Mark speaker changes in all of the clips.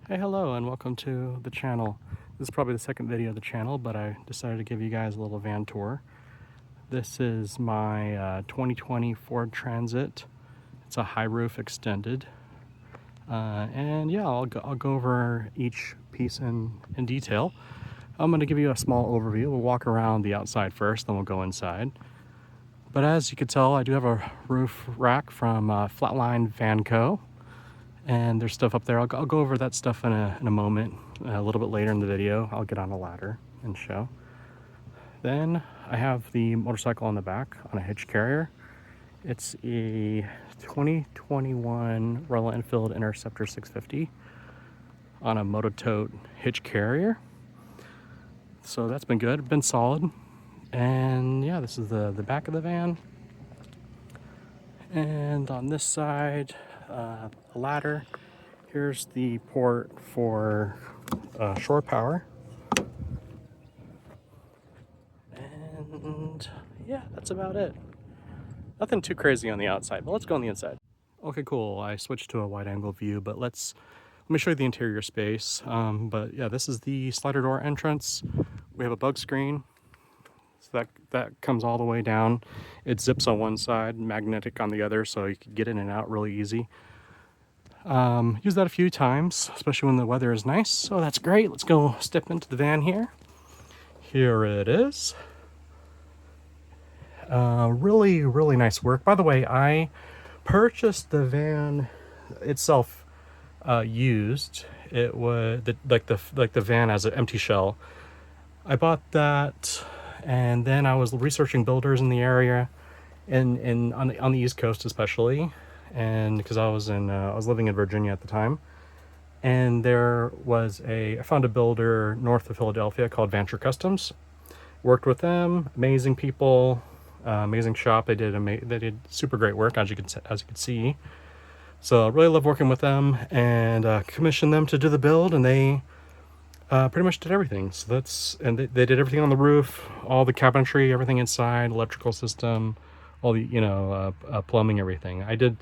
Speaker 1: Hey, hello, and welcome to the channel. This is probably the second video of the channel, but I decided to give you guys a little van tour. This is my 2020 Ford Transit. It's a high roof extended. And yeah, I'll go over each piece in detail. I'm going to give you a small overview. We'll walk around the outside first, then we'll go inside. But as you can tell, I do have a roof rack from Flatline Van Co. And there's stuff up there. I'll go over that stuff in a moment. A little bit later in the video, I'll get on a ladder and show. Then I have the motorcycle on the back on a hitch carrier. It's a 2021 Royal Enfield Interceptor 650 on a Mototote hitch carrier. So that's been good, been solid. And yeah, this is the back of the van. And on this side, a ladder. Here's the port for shore power. And yeah, that's about it. Nothing too crazy on the outside, but let's go on the inside. Okay, cool. I switched to a wide angle view, but let me show you the interior space. But yeah, this is the slider door entrance. We have a bug screen. So that comes all the way down. It zips on one side, magnetic on the other, so you can get in and out really easy. Use that a few times, especially when the weather is nice, so that's great. Let's go step into the van here. Here it is. Really nice work. By the way, I purchased the van itself used. It was like the van as an empty shell. I bought that, and then I was researching builders in the area, and on the East Coast especially, and because I was living in Virginia at the time, and there was I found a builder north of Philadelphia called Venture Customs. Worked with them, amazing people, amazing shop. They did super great work, as you can see. So I really love working with them, and commissioned them to do the build, and they pretty much did everything. So they did everything on the roof, all the cabinetry, everything inside, electrical system, all the plumbing, everything. I did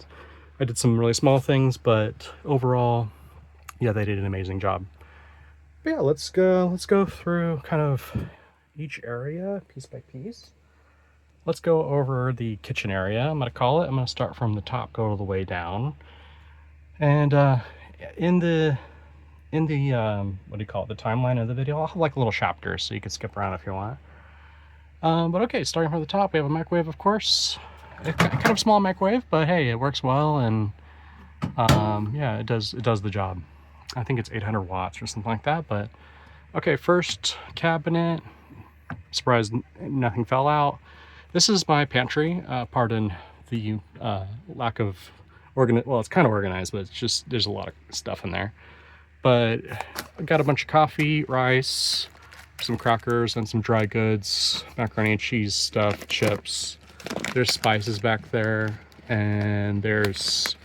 Speaker 1: some really small things, but overall, yeah, they did an amazing job. But yeah, let's go through kind of each area piece by piece. Let's go over the kitchen area. I'm going to start from the top, go all the way down. And in the what do you call it, the timeline of the video, I'll have like little chapters so you can skip around if you want. But okay, starting from the top, we have a microwave, of course. Kind of small microwave, but hey, it works well, and yeah, it does the job. I think it's 800 watts or something like that. But okay, first cabinet. Surprised nothing fell out. This is my pantry. Pardon the lack of well, it's kind of organized, but it's just there's a lot of stuff in there. But I got a bunch of coffee, rice, some crackers, and some dry goods, macaroni and cheese stuff, chips. There's spices back there, and there's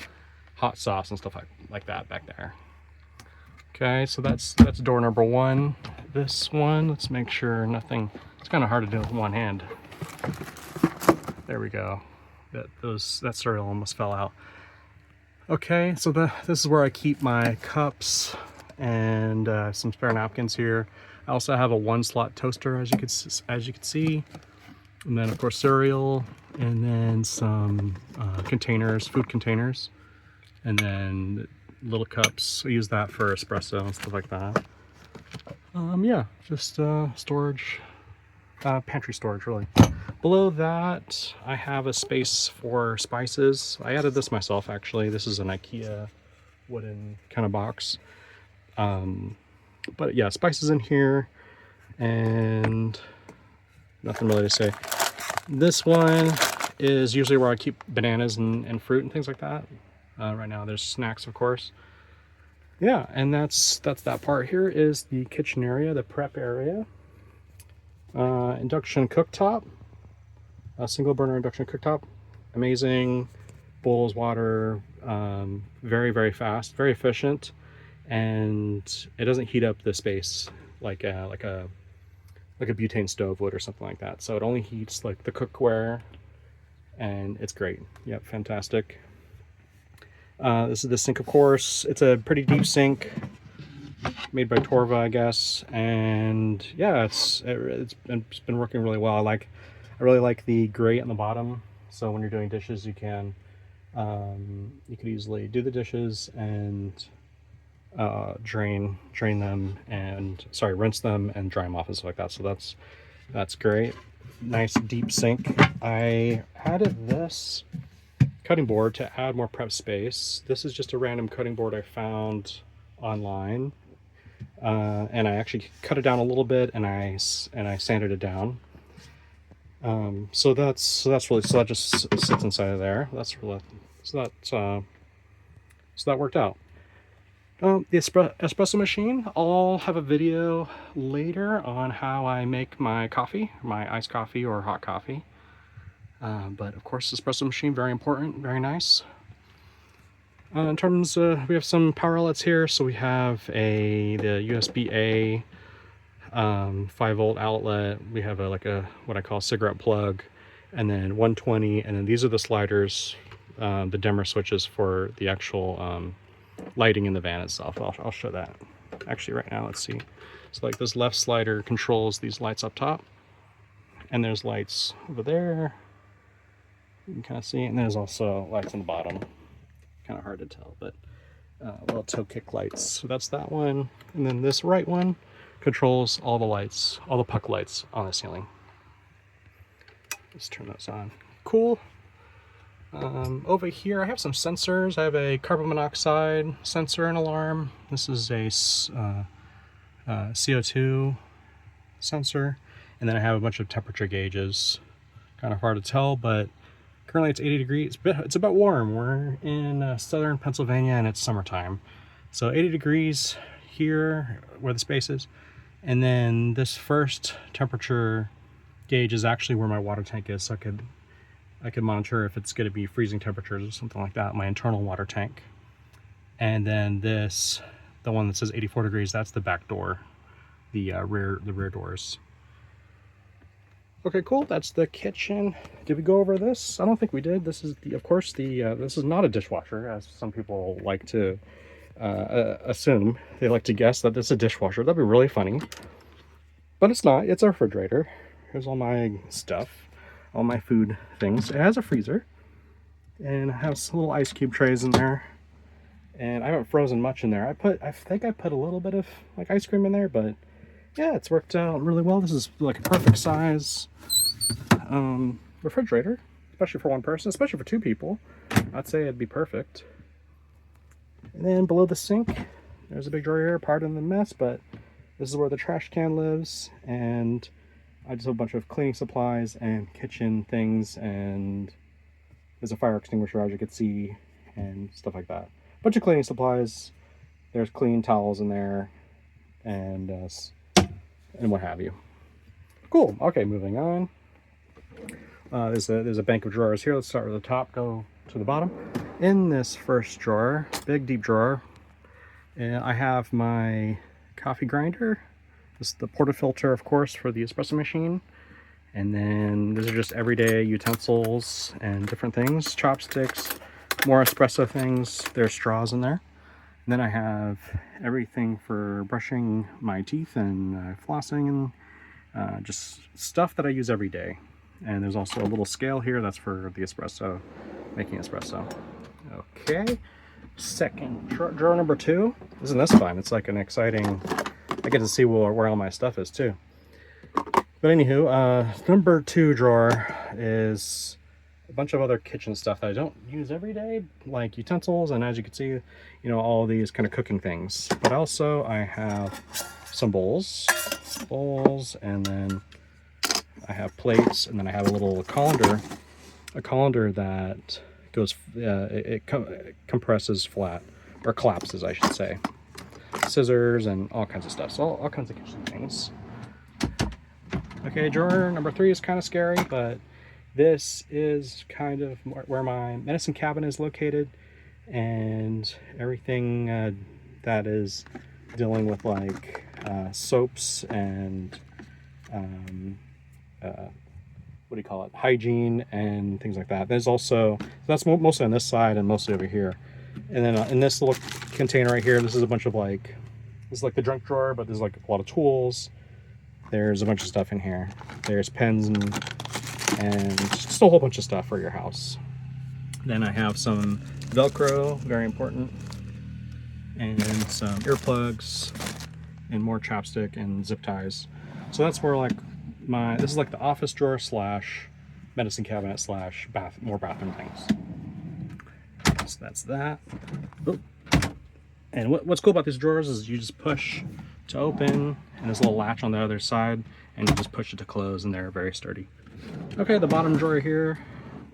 Speaker 1: hot sauce and stuff like that back there. Okay, so that's door number one. This one, let's make sure nothing. It's kind of hard to do with one hand. There we go. That cereal almost fell out. Okay, so this is where I keep my cups and some spare napkins here. I also have a one-slot toaster, as you can see, and then of course cereal, and then some containers, food containers, and then little cups. I use that for espresso and stuff like that. Yeah, just storage, pantry storage really. Below that, I have a space for spices. I added this myself, actually. This is an IKEA wooden kind of box. But yeah, spices in here, and nothing really to say. This one is usually where I keep bananas and fruit and things like that. Right now there's snacks, of course. Yeah, and that's that part. Here is the kitchen area, the prep area. Induction cooktop. A single burner induction cooktop. Amazing. Boils water very fast, very efficient, and it doesn't heat up the space like a butane stove would or something like that. So it only heats like the cookware, and it's great. Yep, fantastic. This is the sink, of course. It's a pretty deep sink. made by Torva, I guess. And yeah, it's been working really well. I really like the grate on the bottom. So when you're doing dishes, you could easily do the dishes and drain them and rinse them and dry them off and stuff like that. So that's great. Nice deep sink. I added this cutting board to add more prep space. This is just a random cutting board I found online, and I actually cut it down a little bit and I sanded it down. So that just sits inside of there. That's really so that worked out. The espresso machine, I'll have a video later on how I make my coffee, my iced coffee or hot coffee. But of course, espresso machine, very important, very nice. In terms, we have some power outlets here. So we have the USB-A 5-volt outlet. We have what I call a cigarette plug, and then 120. And then these are the sliders, the dimmer switches for the actual lighting in the van itself. I'll show that actually right now. Let's see. So like this left slider controls these lights up top, and there's lights over there. You can kind of see, and there's also lights on the bottom. Kind of hard to tell, but little toe kick lights. So that's that one, and then this right one controls all the lights, all the puck lights on the ceiling. Let's turn those on. Cool. Over here I have some sensors. I have a carbon monoxide sensor and alarm. This is a CO2 sensor, and then I have a bunch of temperature gauges. Kind of hard to tell, but currently it's 80 degrees. It's about warm. We're in southern Pennsylvania and it's summertime, so 80 degrees here where the space is. And then this first temperature gauge is actually where my water tank is, so I could monitor if it's going to be freezing temperatures or something like that, my internal water tank. And then this, the one that says 84 degrees, that's the back door, the rear doors. Okay, cool. That's the kitchen. Did we go over this? I don't think we did. This is of course this is not a dishwasher, as some people like to assume. They like to guess that this is a dishwasher. That'd be really funny, but it's not. It's a refrigerator. Here's all my stuff. All my food things. It has a freezer, and it has little ice cube trays in there, and I haven't frozen much in there. I think I put a little bit of like ice cream in there, but yeah, it's worked out really well. This is like a perfect size refrigerator, especially for one person, especially for two people. I'd say it'd be perfect. And then below the sink, there's a big drawer here. Pardon the mess, but this is where the trash can lives, and I just have a bunch of cleaning supplies and kitchen things, and there's a fire extinguisher, as you can see, and stuff like that. Bunch of cleaning supplies. There's clean towels in there, and what have you. Cool. Okay, moving on. There's a bank of drawers here. Let's start with the top, go to the bottom. In this first drawer, big deep drawer, I have my coffee grinder. This is the portafilter, of course, for the espresso machine. And then these are just everyday utensils and different things. Chopsticks, more espresso things. There's straws in there. And then I have everything for brushing my teeth and flossing and just stuff that I use every day. And there's also a little scale here. That's for the espresso, making espresso. Okay. Second drawer number 2. Isn't this fun? It's like an exciting... I get to see where all my stuff is too. But anywho, number 2 drawer is a bunch of other kitchen stuff that I don't use every day, like utensils, and as you can see, you know, all these kind of cooking things. But also I have some bowls, and then I have plates, and then I have a little colander, that goes, it compresses flat, or collapses, I should say. Scissors and all kinds of stuff, so all kinds of kitchen things. Okay, drawer number 3 is kind of scary, but this is kind of where my medicine cabinet is located, and everything that is dealing with like soaps and what do you call it, hygiene and things like that. There's also, that's mostly on this side and mostly over here. And then in this little container right here, this is a bunch of like This is like the junk drawer, but there's like a lot of tools. There's a bunch of stuff in here. There's pens and just a whole bunch of stuff for your house. Then I have some Velcro, very important, and some earplugs, and more chapstick and zip ties. So that's more like this is like the office drawer slash medicine cabinet slash more bathroom things. So that's that. Oh. And what's cool about these drawers is you just push to open, and there's a little latch on the other side, and you just push it to close, and they're very sturdy. Okay, the bottom drawer here,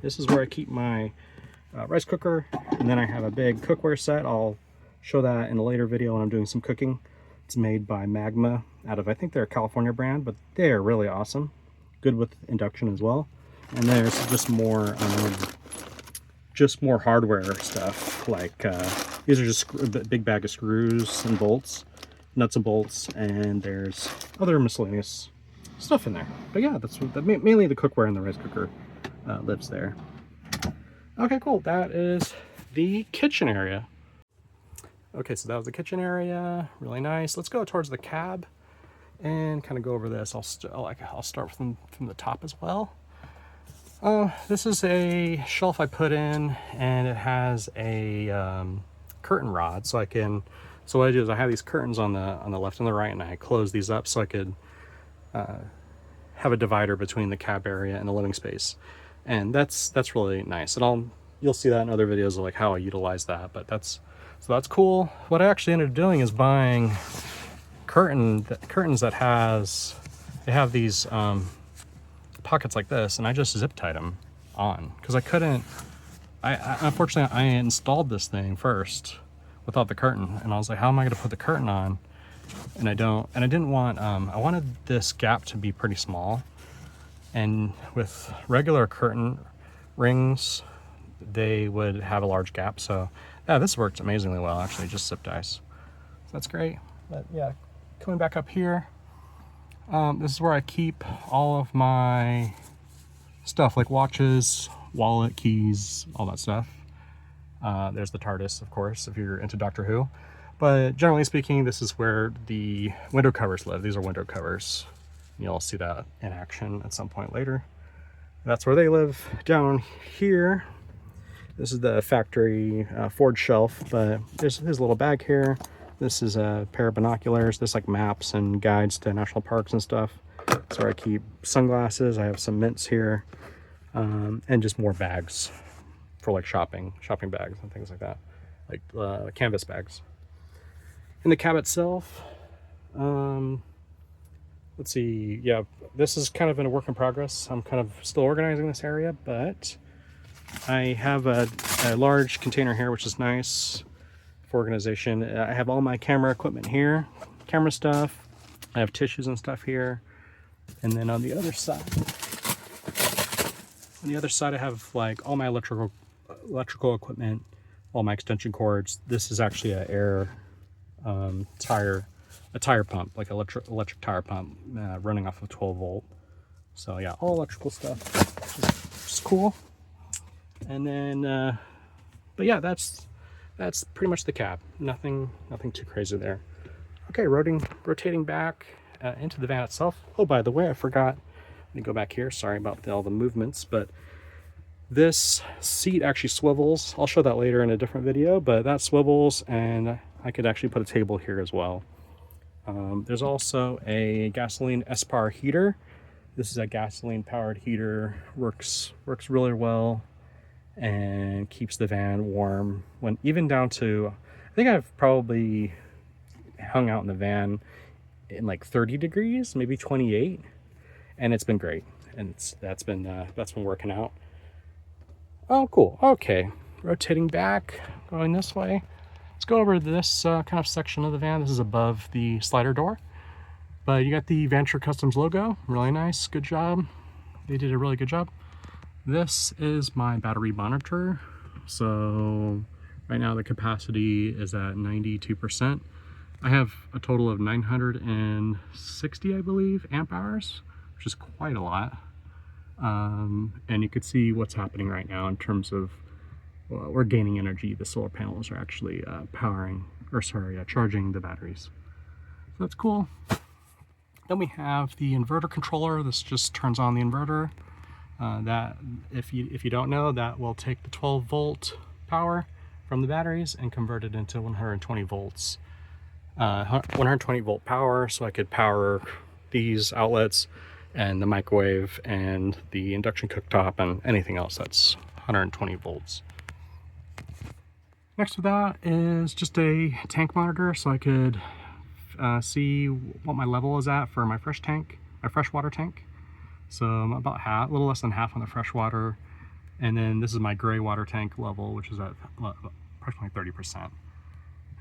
Speaker 1: this is where I keep my rice cooker, and then I have a big cookware set. I'll show that in a later video when I'm doing some cooking. It's made by Magma out of, I think they're a California brand, but they're really awesome. Good with induction as well. And there's just more hardware stuff, like these are just a big bag of screws and bolts, nuts and bolts, and there's other miscellaneous stuff in there. But yeah, that's mainly the cookware and the rice cooker lives there. Okay, cool. That is the kitchen area. Okay, so that was the kitchen area. Really nice. Let's go towards the cab and kind of go over this. I'll start from the top as well. This is a shelf I put in, and it has a curtain rod, so what I do is I have these curtains on the left and the right, and I close these up so I could have a divider between the cab area and the living space, and that's really nice. And you'll see that in other videos of like how I utilize that, but that's cool. What I actually ended up doing is buying curtains that have these pockets like this, and I just zip tied them on because unfortunately I installed this thing first without the curtain, and I was like, how am I going to put the curtain on? And I didn't want I wanted this gap to be pretty small, and with regular curtain rings they would have a large gap. So yeah, this worked amazingly well actually, just zip ties. So that's great. But yeah, coming back up here, this is where I keep all of my stuff, like watches, wallet, keys, all that stuff. There's the TARDIS, of course, if you're into Doctor Who. But generally speaking, this is where the window covers live. These are window covers. You'll see that in action at some point later. That's where they live. Down here, this is the factory Ford shelf, but there's his little bag here. This is a pair of binoculars. This like maps and guides to national parks and stuff. That's where I keep sunglasses. I have some mints here, and just more bags for like shopping bags and things like that, like canvas bags. In the cab itself, let's see. Yeah, this is kind of in a work in progress. I'm kind of still organizing this area, but I have a large container here, which is nice for organization. I have all my camera equipment here, camera stuff. I have tissues and stuff here. And then on the other side, I have like all my electrical equipment, all my extension cords. This is actually a tire pump, like electric tire pump, running off of 12 volt. So yeah, all electrical stuff, which is cool. And then, but yeah, that's pretty much the cab. Nothing too crazy there. Okay, rotating back into the van itself. Oh, by the way, I forgot. Let me go back here. Sorry about all the movements, but this seat actually swivels. I'll show that later in a different video, but that swivels, and I could actually put a table here as well. There's also a gasoline SPAR heater. This is a gasoline powered heater. Works really well and keeps the van warm when even down to, I think I've probably hung out in the van in like 30 degrees, maybe 28, and it's been great. And that's been working out. Oh, cool. Okay, rotating back, going this way. Let's go over this kind of section of the van. This is above the slider door, but you got the Vanture Customs logo. Really nice. Good job. They did a really good job. This is my battery monitor. So right now the capacity is at 92%. I have a total of 960, I believe, amp hours, which is quite a lot. And you could see what's happening right now in terms of, well, we're gaining energy. The solar panels are actually charging the batteries. that's cool. Then we have the inverter controller. This just turns on the inverter. That, if you don't know, that will take the 12-volt power from the batteries and convert it into 120 volts. 120 volt power, so I could power these outlets and the microwave and the induction cooktop and anything else that's 120 volts. Next to that is just a tank monitor, so I could see what my level is at for my freshwater tank. So I'm about half, a little less than half on the freshwater, and then this is my gray water tank level, which is at approximately 30%.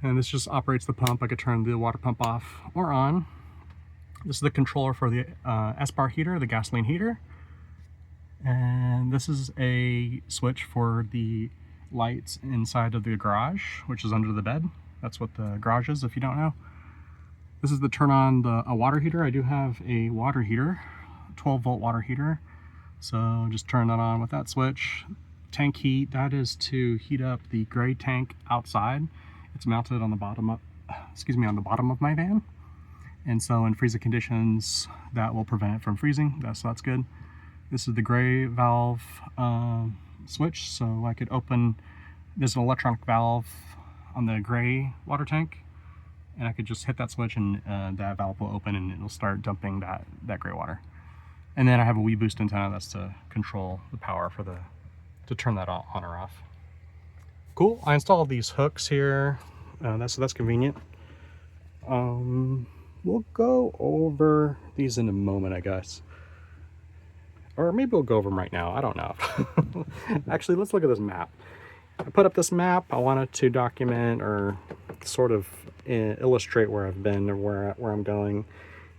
Speaker 1: And this just operates the pump. I could turn the water pump off or on. This is the controller for the S-bar heater, the gasoline heater. And this is a switch for the lights inside of the garage, which is under the bed. That's what the garage is, if you don't know. This is the turn on a water heater. I do have a water heater, 12-volt water heater. So just turn that on with that switch. Tank heat, that is to heat up the gray tank outside. It's mounted on the bottom of, on the bottom of my van. And so in freezing conditions, that will prevent it from freezing. So that's good. This is the gray valve switch. So I could open, there's an electronic valve on the gray water tank. And I could just hit that switch and that valve will open and it'll start dumping that gray water. And then I have a wee boost antenna that's to control the power for to turn that on or off. Cool, I installed these hooks here. So that's convenient. We'll go over these in a moment, I guess. Or maybe we'll go over them right now, I don't know. Actually, let's look at this map. I put up this map. I wanted to document or sort of illustrate where I've been or where I'm going.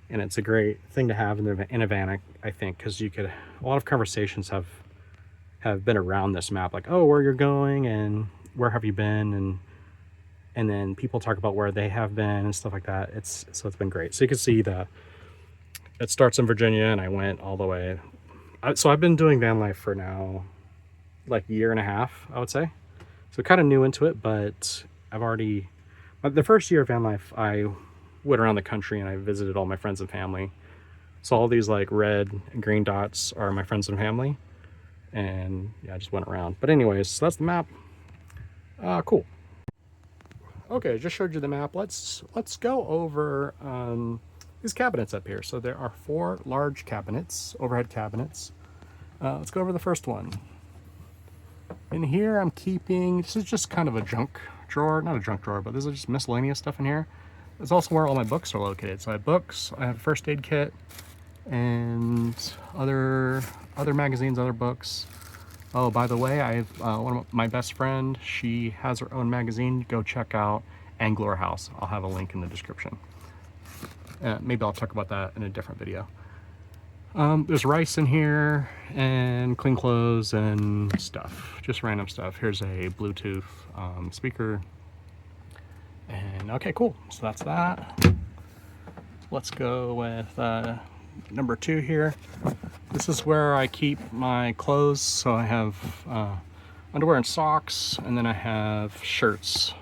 Speaker 1: And it's a great thing to have in a van, I think, because you could, a lot of conversations have been around this map, like, oh, where you're going and where have you been, and then people talk about where they have been and stuff like that. So it's been great. So you can see that it starts in Virginia and I went all the way. So I've been doing van life for now like a year and a half, I would say. So kind of new into it, but the first year of van life, I went around the country and I visited all my friends and family. So all these like red and green dots are my friends and family. And yeah, I just went around. But anyways, so that's the map. Cool. Okay, I just showed you the map. Let's go over these cabinets up here. So there are 4 large cabinets, overhead cabinets. Let's go over the first one. In here I'm keeping, this is just kind of a junk drawer, not a junk drawer, but this is just miscellaneous stuff in here. It's also where all my books are located. So I have books, I have a first aid kit, and other magazines, other books. Oh, by the way, I have one of my best friend, she has her own magazine. Go check out Angler House. I'll have a link in the description. Maybe I'll talk about that in a different video. There's rice in here and clean clothes and stuff, just random stuff. Here's a Bluetooth speaker. And okay, cool. So that's that. Let's go with number 2 here. This is where I keep my clothes. So I have underwear and socks, and then I have shirts,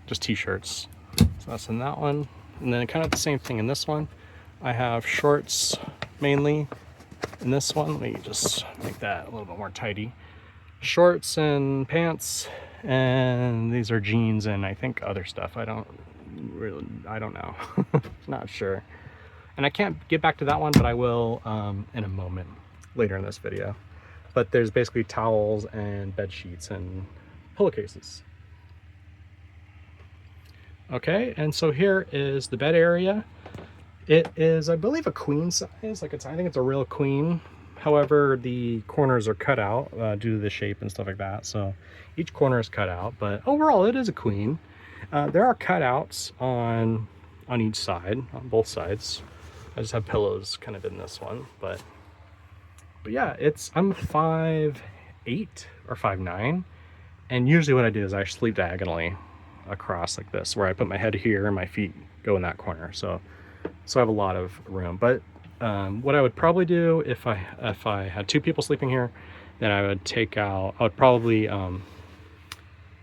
Speaker 1: just t-shirts. So that's in that one. And then kind of the same thing in this one. I have shorts mainly in this one. Let me just make that a little bit more tidy. Shorts and pants, and these are jeans and I think other stuff. I don't know. Not sure. And I can't get back to that one, but I will in a moment later in this video. But there's basically towels and bed sheets and pillowcases. Okay, and so here is the bed area. It is, I believe, a queen size. I think it's a real queen. However, the corners are cut out due to the shape and stuff like that. So each corner is cut out, but overall it is a queen. There are cutouts on each side, on both sides. I just have pillows kind of in this one, but yeah, I'm 5'8" or 5'9", and usually what I do is I sleep diagonally across like this, where I put my head here and my feet go in that corner. So I have a lot of room. But what I would probably do if I had 2 people sleeping here, then I would probably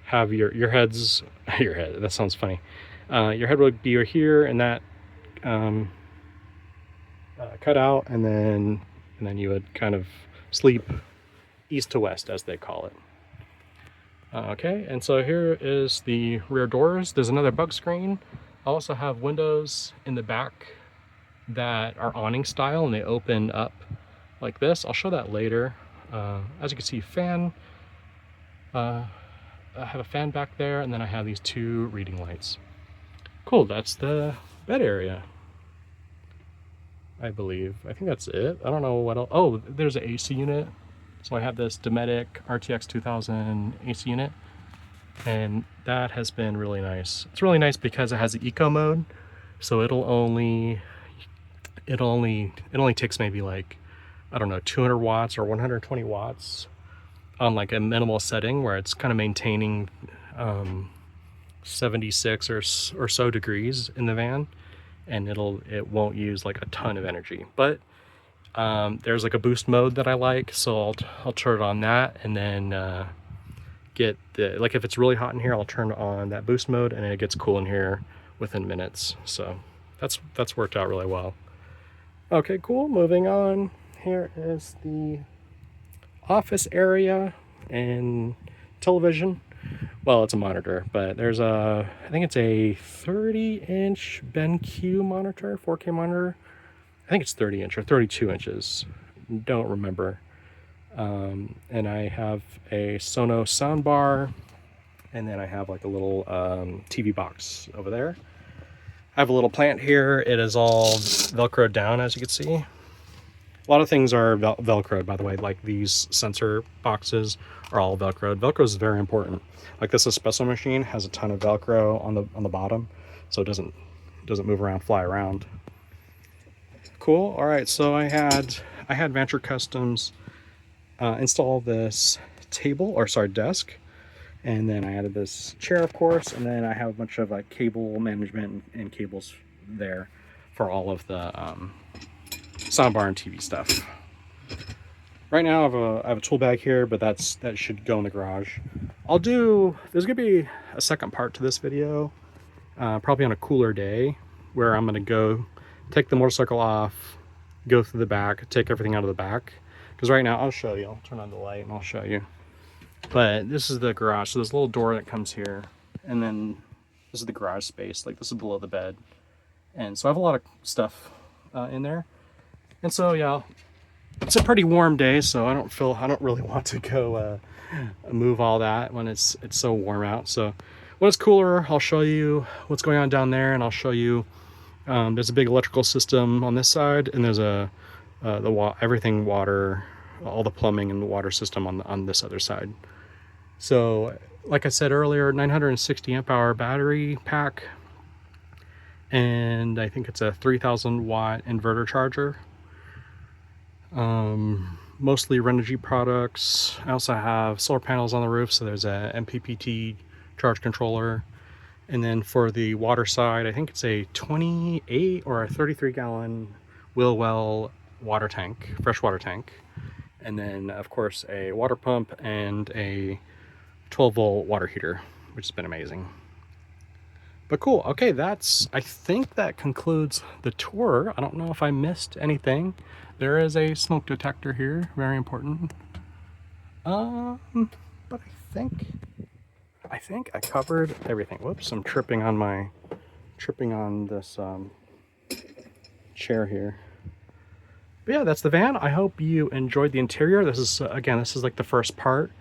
Speaker 1: have your heads, that sounds funny. Your head would be here, and that cut out, and then you would kind of sleep east to west, as they call it. Okay, and so here is the rear doors. There's another bug screen. I also have windows in the back that are awning style, and they open up like this. I'll show that later. As you can see, fan. I have a fan back there, and then I have these two reading lights. Cool, that's the bed area, I believe. I think that's it. I don't know what else. Oh, there's an AC unit. So I have this Dometic RTX 2000 AC unit, and that has been really nice. It's really nice because it has the eco mode, so it only takes maybe like, I don't know, 200 watts or 120 watts on like a minimal setting where it's kind of maintaining 76 or so degrees in the van, and it won't use like a ton of energy. But there's like a boost mode that I like, so I'll turn it on that, and then get the, like, if it's really hot in here, I'll turn on that boost mode, and it gets cool in here within minutes. So that's worked out really well. Okay, cool. Moving on. Here is the office area and television. Well, it's a monitor, but there's I think it's a 30-inch BenQ monitor, 4K monitor. I think it's 30 inch or 32 inches. Don't remember. And I have a Sonos soundbar, and then I have like a little TV box over there. I have a little plant here. It is all Velcroed down, as you can see. A lot of things are Velcroed, by the way. Like these sensor boxes are all Velcroed. Velcro is very important. Like this espresso machine has a ton of Velcro on the bottom, so it doesn't move around, fly around. Cool. All right, so I had Vanture Customs install this desk, and then I added this chair, of course, and then I have a bunch of like cable management and cables there for all of the soundbar and TV stuff. Right now I have a tool bag here, but that should go in the garage. There's gonna be a second part to this video, probably on a cooler day, where I'm gonna go take the motorcycle off, go through the back, take everything out of the back. Because right now, I'll show you. I'll turn on the light and I'll show you. But this is the garage. So there's a little door that comes here, and then this is the garage space. Like this is below the bed, and so I have a lot of stuff in there. And so yeah, it's a pretty warm day, so I don't really want to go move all that when it's so warm out. So when it's cooler, I'll show you what's going on down there, and I'll show you. There's a big electrical system on this side, and there's everything water, all the plumbing and the water system on this other side. So like I said earlier, 960 amp hour battery pack, and I think it's a 3000 watt inverter charger. Mostly Renogy products. I also have solar panels on the roof, so there's a MPPT charge controller. And then for the water side, I think it's a 28 or a 33 gallon Willwell water tank, freshwater tank. And then of course a water pump and a 12-volt water heater, which has been amazing. But cool. Okay, I think that concludes the tour. I don't know if I missed anything. There is a smoke detector here, very important. But I think I covered everything. Whoops, I'm tripping on this chair here. But yeah, that's the van. I hope you enjoyed the interior. This is like the first part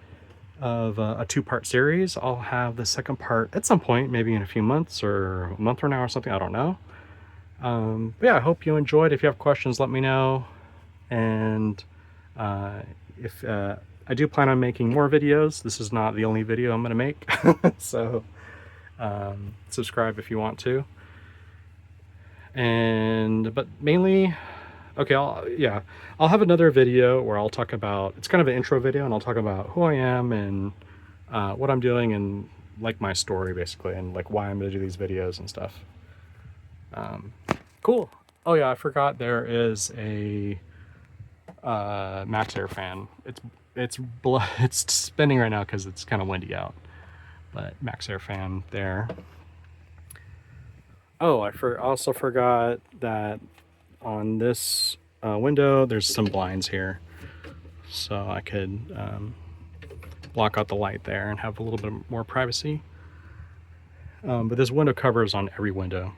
Speaker 1: of a two-part series. I'll have the second part at some point, maybe in a few months or a month from now or something, I don't know. But yeah, I hope you enjoyed. If you have questions, let me know. And if I do plan on making more videos. This is not the only video I'm gonna make. So subscribe if you want to. But mainly, okay, I'll have another video where I'll talk about, it's kind of an intro video, and I'll talk about who I am and what I'm doing, and like my story basically, and like why I'm gonna do these videos and stuff. Cool. Oh yeah, I forgot there is a Max Air fan. It's spinning right now because it's kind of windy out, but Max Air fan there. Oh, I also forgot that on this window, there's some blinds here. So I could block out the light there and have a little bit more privacy. But this window cover is on every window.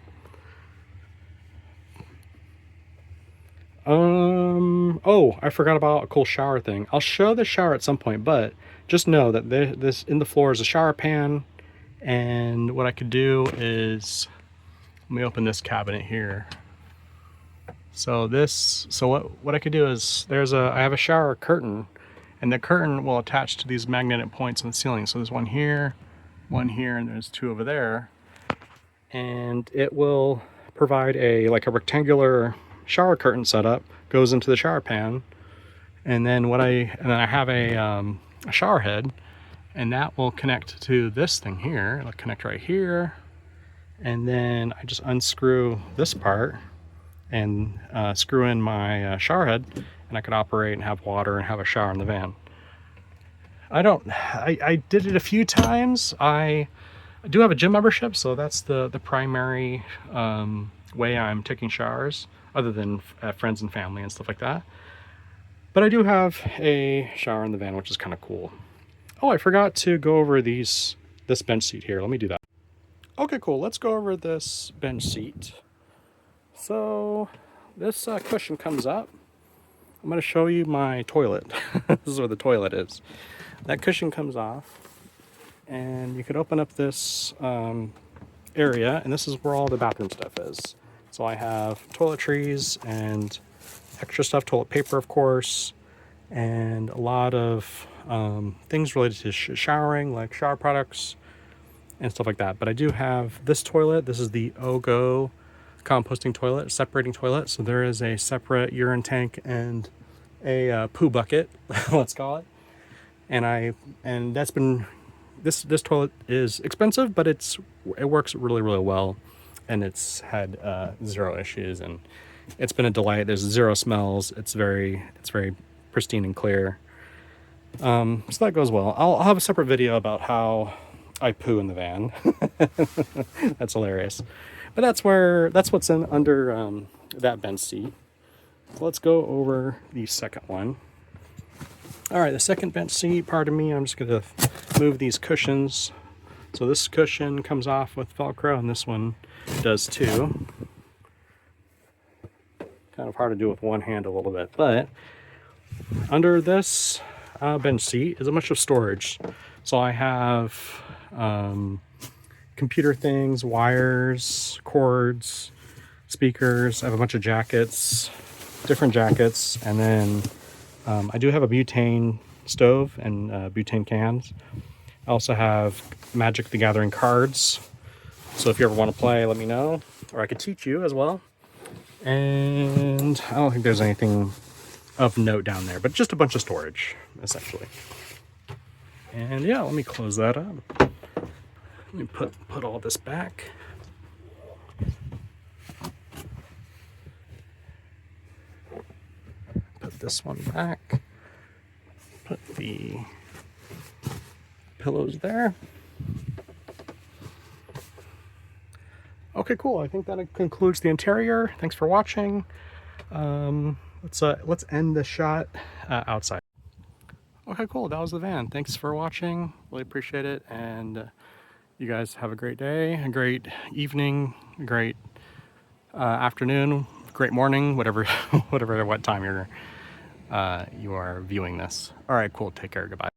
Speaker 1: Oh, I forgot about a cool shower thing. I'll show the shower at some point, but just know that this in the floor is a shower pan. And what I could do is, let me open this cabinet here. So what I could do is I have a shower curtain, and the curtain will attach to these magnetic points on the ceiling. So there's one here, and there's two over there. And it will provide a rectangular shower curtain setup, goes into the shower pan, and then I have a shower head, and that will connect to this thing here. It'll connect right here, and then I just unscrew this part and screw in my shower head, and I could operate and have water and have a shower in the van. I did it a few times. I do have a gym membership, so that's the primary way I'm taking showers, other than friends and family and stuff like that. But I do have a shower in the van, which is kind of cool. Oh, I forgot to go over this bench seat here. Let me do that. Okay, cool. Let's go over this bench seat. So this cushion comes up. I'm going to show you my toilet. This is where the toilet is. That cushion comes off, and you could open up this area, and this is where all the bathroom stuff is. So I have toiletries and extra stuff, toilet paper, of course, and a lot of things related to showering, like shower products and stuff like that. But I do have this toilet. This is the OGO composting toilet, separating toilet. So there is a separate urine tank and a poo bucket, let's call it. And that's been, this toilet is expensive, but it works really, really well, and it's had zero issues, and it's been a delight. There's zero smells. It's very pristine and clear. So that goes well. I'll have a separate video about how I poo in the van. That's hilarious. But that's what's under that bench seat. So let's go over the second one. All right, the second bench seat, pardon me, I'm just going to move these cushions. So this cushion comes off with Velcro, and this one does too. Kind of hard to do with one hand a little bit, but under this bench seat is a bunch of storage. So I have computer things, wires, cords, speakers. I have a bunch of jackets, different jackets, and then I do have a butane stove and butane cans. I also have Magic the Gathering cards. So if you ever want to play, let me know, or I could teach you as well. And I don't think there's anything of note down there, but just a bunch of storage, essentially. And yeah, let me close that up. Let me put all this back. Put this one back. Put the pillows there. Okay, cool. I think that concludes the interior. Thanks for watching. Let's end the shot outside. Okay, cool. That was the van. Thanks for watching. Really appreciate it. And you guys have a great day, a great evening, a great afternoon, great morning, whatever, what time you are viewing this. All right, cool. Take care. Goodbye.